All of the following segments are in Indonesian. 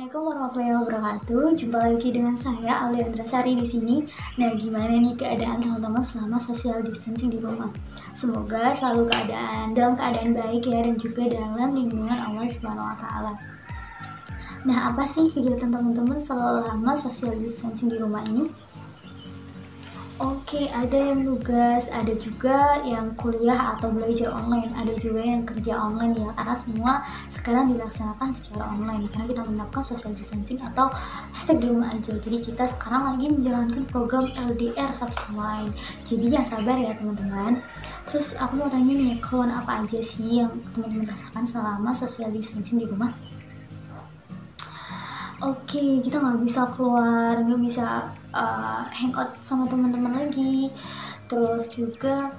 Assalamualaikum warahmatullahi wabarakatuh. Jumpa lagi dengan saya Auliandra Sari di sini. Nah, gimana nih keadaan teman-teman selama social distancing di rumah? Semoga selalu dalam keadaan baik ya, dan juga dalam lindungan Allah Subhanahu wa taala. Nah, apa sih kegiatan teman-teman selama social distancing di rumah ini? Oke, ada yang tugas, ada juga yang kuliah atau belajar online, ada juga yang kerja online ya, karena semua sekarang dilaksanakan secara online karena kita menerapkan social distancing atau hashtag di rumah aja. Jadi kita sekarang lagi menjalankan program LDR satu sama lain. Jadi ya sabar ya teman-teman. Terus aku mau tanya nih, keluhan apa aja sih yang teman-teman rasakan selama social distancing di rumah? Oke, kita nggak bisa keluar, nggak bisa hangout sama teman-teman lagi. Terus juga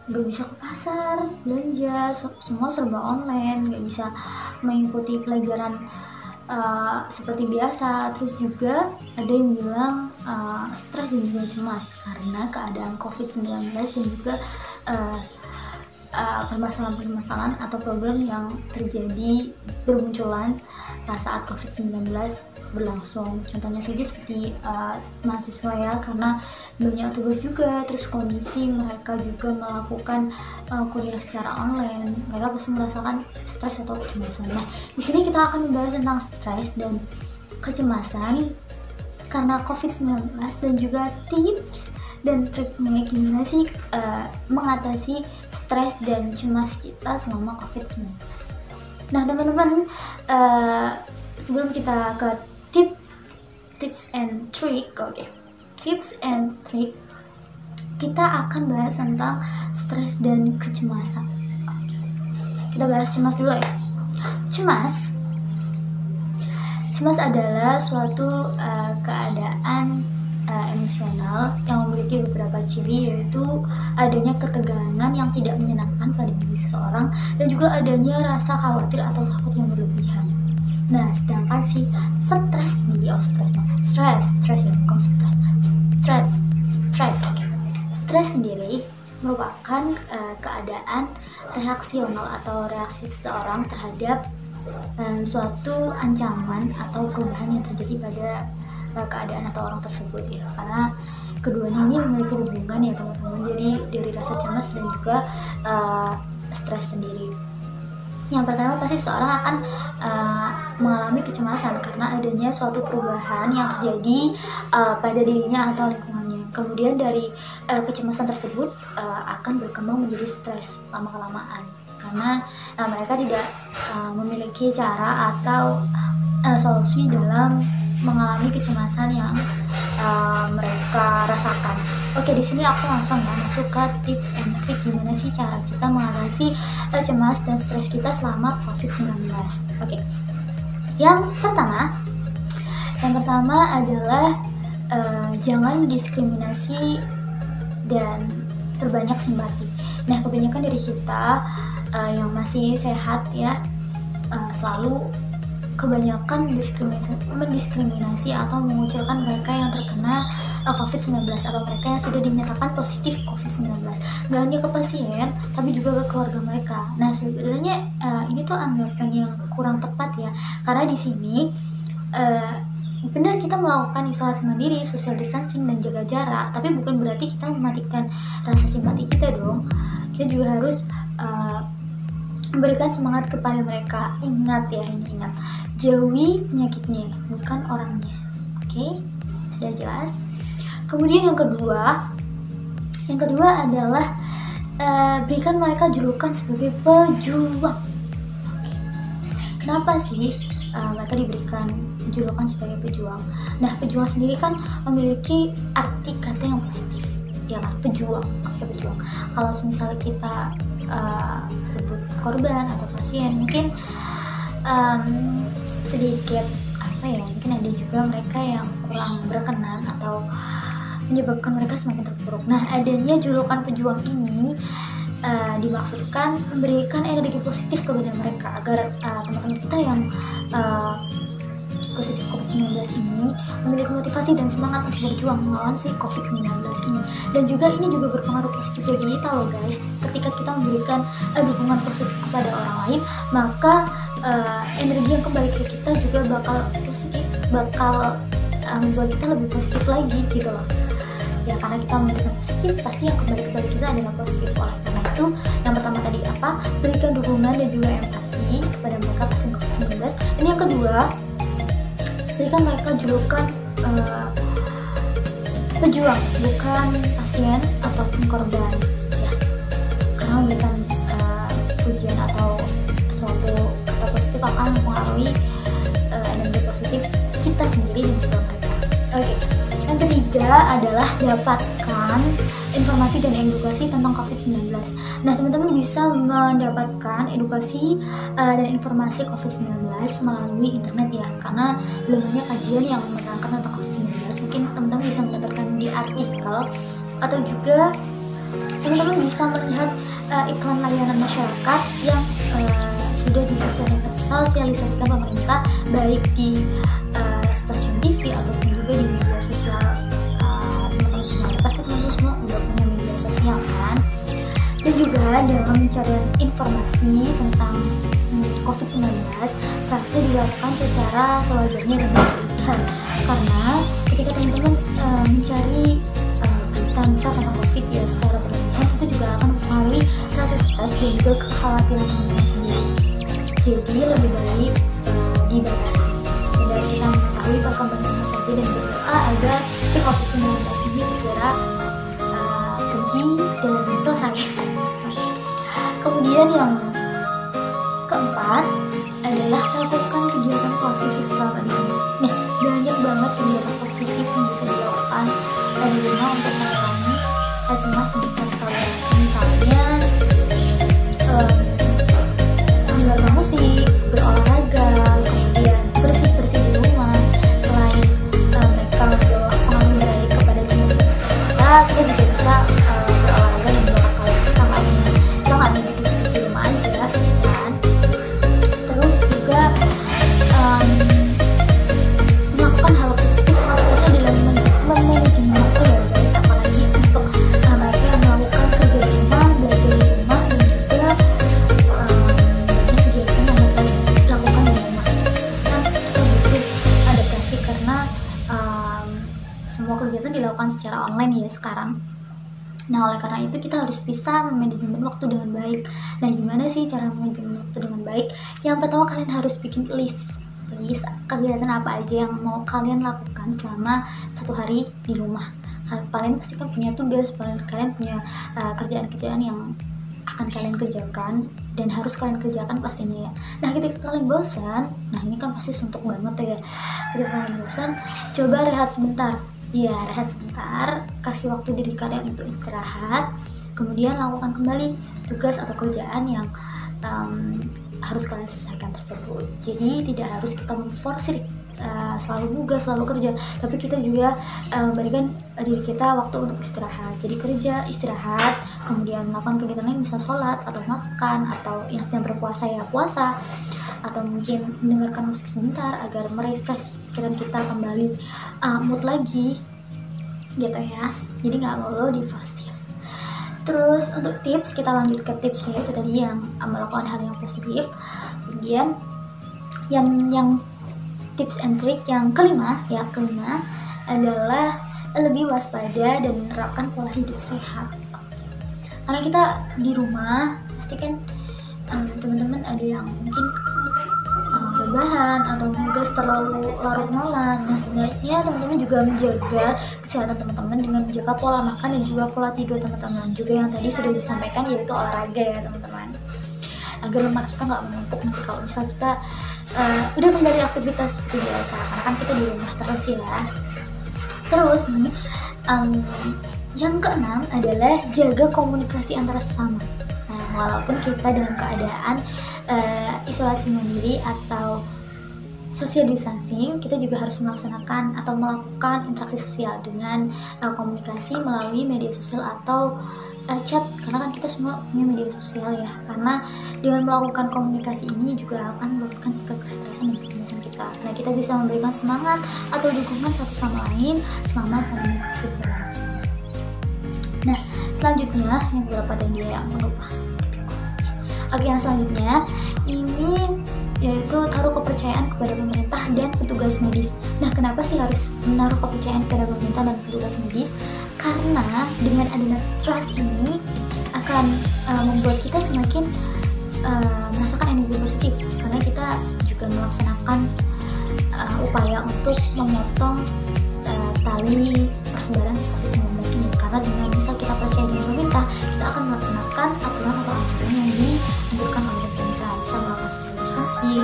nggak bisa ke pasar, belanja, semua serba online, nggak bisa mengikuti pelajaran seperti biasa. Terus juga ada yang bilang stres dan juga cemas karena keadaan COVID-19 dan juga permasalahan-permasalahan atau problem yang terjadi bermunculan saat COVID-19 berlangsung. Contohnya saja seperti mahasiswa ya, karena banyak tugas juga, terus kondisi mereka juga melakukan kuliah secara online, mereka pasti merasakan stres atau kecemasan. Nah, di sini kita akan membahas tentang stres dan kecemasan karena COVID-19 dan juga tips dan triknya gimana sih mengatasi stres dan cemas kita selama COVID-19. Nah teman-teman, sebelum kita ke tips and trick, tips and trick, kita akan bahas tentang stres dan kecemasan. Kita bahas cemas dulu ya. Cemas adalah suatu keadaan emosional yang memiliki beberapa ciri, yaitu adanya ketegangan yang tidak menyenangkan pada diri seseorang dan juga adanya rasa khawatir atau takut yang berlebihan. Nah, sedangkan si stres sendiri merupakan keadaan reaksional atau reaksi seseorang terhadap suatu ancaman atau perubahan yang terjadi pada keadaan atau orang tersebut ya, karena keduanya ini memiliki hubungan ya teman-teman. Jadi dari rasa cemas dan juga stres sendiri, yang pertama pasti seorang akan mengalami kecemasan karena adanya suatu perubahan yang terjadi pada dirinya atau lingkungannya. Kemudian dari kecemasan tersebut akan berkembang menjadi stres lama-kelamaan karena mereka tidak memiliki cara atau solusi dalam mengalami kecemasan yang mereka rasakan. Oke, di sini aku langsung ya masuk ke tips and trick gimana sih cara kita mengatasi cemas dan stres kita selama COVID-19. Oke. Yang pertama adalah jangan diskriminasi dan perbanyak simpati. Nah, kebanyakan dari kita yang masih sehat ya selalu kebanyakan mendiskriminasi atau mengucilkan mereka yang terkena COVID-19 atau mereka yang sudah dinyatakan positif COVID-19. Gak hanya ke pasien, tapi juga ke keluarga mereka. Nah, sebenarnya ini tuh anggapan yang kurang tepat ya, karena di sini benar kita melakukan isolasi mandiri, social distancing dan jaga jarak, tapi bukan berarti kita mematikan rasa simpati kita dong. Kita juga harus memberikan semangat kepada mereka. Ingat, jauhi penyakitnya, bukan orangnya. Oke, sudah jelas. Kemudian yang kedua adalah berikan mereka julukan sebagai pejuang. Kenapa sih mereka diberikan julukan sebagai pejuang? Nah, pejuang sendiri kan memiliki arti kata yang positif, ya kan? Pejuang. Kalau misalnya kita sebut korban atau pasien, mungkin sedikit mungkin ada juga mereka yang kurang berkenan atau menyebabkan mereka semakin terpuruk. Nah, adanya julukan pejuang ini dimaksudkan memberikan energi positif kepada mereka agar teman-teman kita yang positif COVID-19 ini memiliki motivasi dan semangat untuk berjuang melawan si COVID-19 ini. Dan juga ini juga berpengaruh positif bagi kita loh guys. Ketika kita memberikan dukungan positif kepada orang lain, maka energi yang kembali ke kita juga bakal positif, bakal membuat kita lebih positif lagi gitu loh ya, karena kita memberikan positif pasti yang kembali kepada kita adalah positif. Oleh karena itu yang pertama tadi apa, berikan dukungan dan juga empati kepada mereka pasien COVID-19, dan yang kedua berikan mereka julukan pejuang, bukan pasien ataupun korban ya, karena memberikan pujian atau suatu kata positif akan mempengaruhi energi positif kita sendiri dan juga mereka. Oke. Yang ketiga adalah dapatkan informasi dan edukasi tentang COVID-19. Nah, teman-teman bisa mendapatkan edukasi dan informasi COVID-19 melalui internet ya, karena belum banyak kajian yang menerangkan tentang COVID-19. Mungkin teman-teman bisa mendapatkan di artikel, atau juga teman-teman bisa melihat iklan layanan masyarakat yang sudah disosialisasikan pemerintah, baik di stasiun TV ataupun juga di media sosial. Teman-teman semua pasti teman-teman semua udah punya media sosial kan, dan juga dalam pencarian informasi tentang COVID-19 seharusnya dilakukan secara sewajarnya dan berita, karena ketika teman-teman mencari berita misal tentang COVID ya secara berlebihan, itu juga akan mempengaruhi rasa stres dan juga kekhawatiran teman-teman sendiri. Jadi lebih baik dibatasi sehingga kita mengetahui perkembangan saja dan berdoa agar si COVID-19 ini segera pergi dan selesai. Kemudian yang keempat adalah lakukan kegiatan positif selama di rumah. Nih, banyak banget kegiatan positif yang bisa dilakukan di rumah untuk mengurangi cemas dan stres kalian. Misalnya mendengar musik, berolahraga, kemudian bersih-bersih di rumah. Selain mereka membawa pengaruh baik kepada cemas dan stres kita juga bisa berolahraga dan melakukan kita nggak hanya duduk di rumah aja kan. Terus juga melakukan hal positif, salah satunya adalah memanajemen waktu ya guys, apalagi untuk mereka yang melakukan kerja di rumah, belajar di rumah, dan juga kegiatan yang mereka lakukan di rumah. Sekarang kita butuh adaptasi karena semua kegiatan dilakukan secara online ya sekarang. Nah, oleh karena itu kita harus bisa memanajemen waktu dengan baik. Nah, gimana sih cara memanajemen waktu dengan baik? Yang pertama, kalian harus bikin list kegiatan apa aja yang mau kalian lakukan selama satu hari di rumah. Kalian pasti kan punya tugas, kalian punya kerjaan-kerjaan yang akan kalian kerjakan dan harus kalian kerjakan pastinya ya. Nah, ketika kalian bosan, nah ini kan pasti suntuk banget ya. Ketika kalian bosan, coba rehat sebentar. Ya, rehat sebentar, kasih waktu diri kalian untuk istirahat, kemudian lakukan kembali tugas atau kerjaan yang harus kalian selesaikan tersebut. Jadi tidak harus kita memforsir selalu nugas, selalu kerja, tapi kita juga memberikan diri kita waktu untuk istirahat. Jadi kerja, istirahat, kemudian melakukan kegiatan lain, bisa sholat atau makan, atau yang sedang berpuasa ya puasa, atau mungkin mendengarkan musik sebentar agar merefresh pikiran kita kembali mood lagi gitu ya. Jadi nggak perlu diforsir. Terus untuk tips, kita lanjut ke tipsnya, itu tadi yang melakukan hal yang positif. Kemudian yang tips and trick yang kelima adalah lebih waspada dan menerapkan pola hidup sehat. Karena kita di rumah pasti kan teman-teman ada yang mungkin rebahan atau nugas terlalu larut malam. Nah, sebenarnya teman-teman juga menjaga kesehatan teman-teman dengan menjaga pola makan dan juga pola tidur teman-teman. Juga yang tadi sudah disampaikan yaitu olahraga ya teman-teman, agar lemak kita nggak menumpuk nanti kalau misal kita udah kembali aktivitas seperti biasa, karena kan kita di rumah terus ya. Terus nih yang keenam adalah jaga komunikasi antara sesama. Nah, walaupun kita dalam keadaan isolasi mandiri atau social distancing, kita juga harus melaksanakan atau melakukan interaksi sosial dengan komunikasi melalui media sosial atau chat, karena kan kita semua punya media sosial ya. Karena dengan melakukan komunikasi ini juga akan menurunkan tingkat kestresan dan kecemasan kita. Nah, kita bisa memberikan semangat atau dukungan satu sama lain selama pandemi COVID berlangsung. Nah, selanjutnya yang beberapa tadi yang merupakan. Oke, yang selanjutnya ini yaitu taruh kepercayaan kepada pemerintah dan petugas medis. Nah, kenapa sih harus menaruh kepercayaan kepada pemerintah dan petugas medis? Karena dengan adanya trust ini akan membuat kita semakin merasakan energi positif, karena kita juga melaksanakan upaya untuk memotong tali persebaran seperti 19 ini. Karena dengan misal kita percaya dengan pemerintah, kita akan melaksanakan aturan atau aturan yang dianjurkan oleh pemerintah, misal melakukan sosialisasi,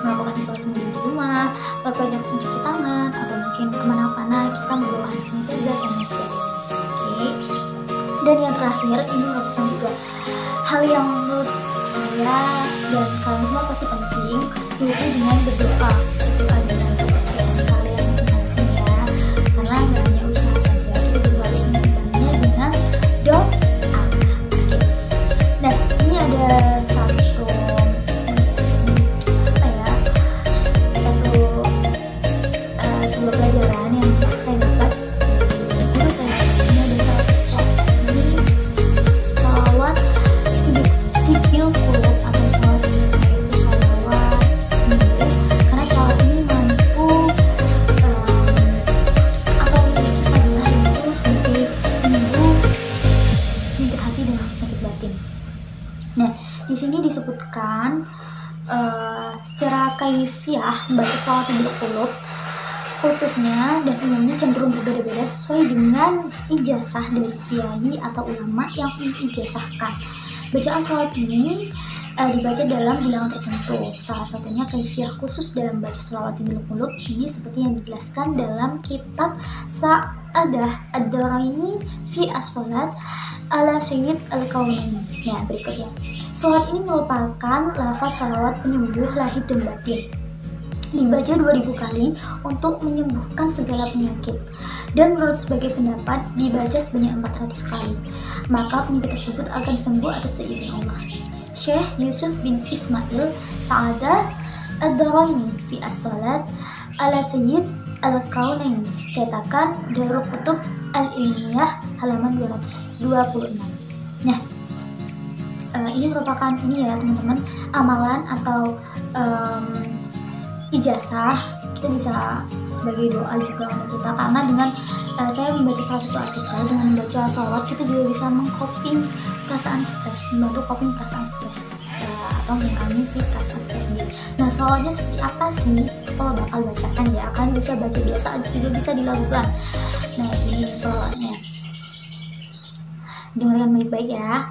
melakukan isolasi mandiri di rumah, berpergian mencuci tangan, atau mungkin kemana-mana kita membawa hand sanitizer dan lain sebagainya. Oke. Dan yang terakhir, ini merupakan juga hal yang menurut saya dan kalian semua pasti penting, yaitu dengan berdoa. Itu adalah kepercayaan kalian masing-masing ya, karena nggak hanya usaha saja, kita juga harus mengimbangnya dengan doa. Oke. Nah, ini ada satu sebuah pelajaran yang saya dapat dari guru saya. Ini ada sholawat tibil qulub atau sholawat sirri, yaitu sholawat tibil, karena sholawat ini mampu adalah itu sebagai penyembuh hati dan penyakit batin. Nah, di sini disebutkan secara kaifiah membaca sholawat tibil qulub khususnya dan umumnya cenderung berbeda-beda sesuai dengan ijazah dari kiai atau ulama yang mengijazahkan. Bacaan sholat ini dibaca dalam bilangan tertentu. Salah satunya kaifiah khusus dalam baca sholawat tibil qulub ini seperti yang dijelaskan dalam kitab Sa'adah Ad-Daraini fi as-sholat ala Sayyid al-Kaunain. Nah, berikutnya. Sholat ini merupakan lafaz sholawat penyembuh lahir dan batin. Dibaca 2000 kali untuk menyembuhkan segala penyakit, dan menurut sebagai pendapat dibaca sebanyak 400 kali, maka penyakit tersebut akan sembuh atas seizin Allah. Syekh Yusuf bin Ismail Sa'adah Ad-Daraini fi as-sholat ala Sayyid al-Kaunain, cetakan Darul Kutub Al-Ilmiyah halaman 226. Nah, ini merupakan ya teman-teman, amalan atau ijazah kita bisa sebagai doa juga untuk kita, karena dengan saya membaca salah satu artikel, dengan membaca sholawat kita juga bisa mengcoping perasaan stres, membantu coping perasaan stres atau mengurangi si perasaan stres sendiri. Nah, sholawatnya seperti apa sih? Kalau bakal bacakan ya, akan bisa baca biasa juga bisa dilakukan. Nah, ini sholawatnya, dengarkan baik-baik ya.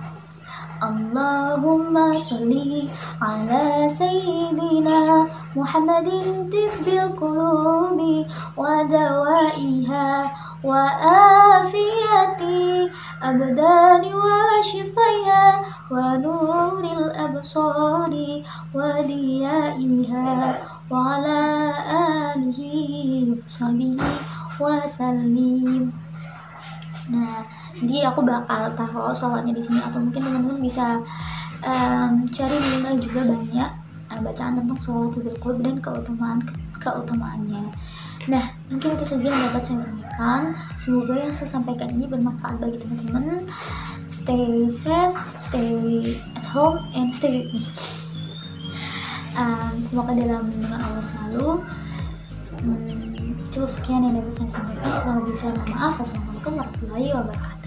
Allahumma sholli ala sayyidina Muhammadin tibbil qulubi wa dawaiha wa afiyati abdani wa shifaya wa nuril absari wa diyaiha wa ala alihi wa sahbihi wa sallim. Nah, jadi aku bakal taruh sholawatnya di sini, atau mungkin teman-teman bisa cari di email juga banyak bacaan tentang sholawat tibil qulub dan keutamaannya. Nah, mungkin itu saja yang dapat saya sampaikan. Semoga yang saya sampaikan ini bermanfaat bagi teman-teman. Stay safe, stay at home, and stay with me. Semoga dalam lindungan Allah selalu. Cukup sekian yang dapat saya sampaikan. Kurang lebih saya mohon maaf. Wassalamualaikum warahmatullahi wabarakatuh.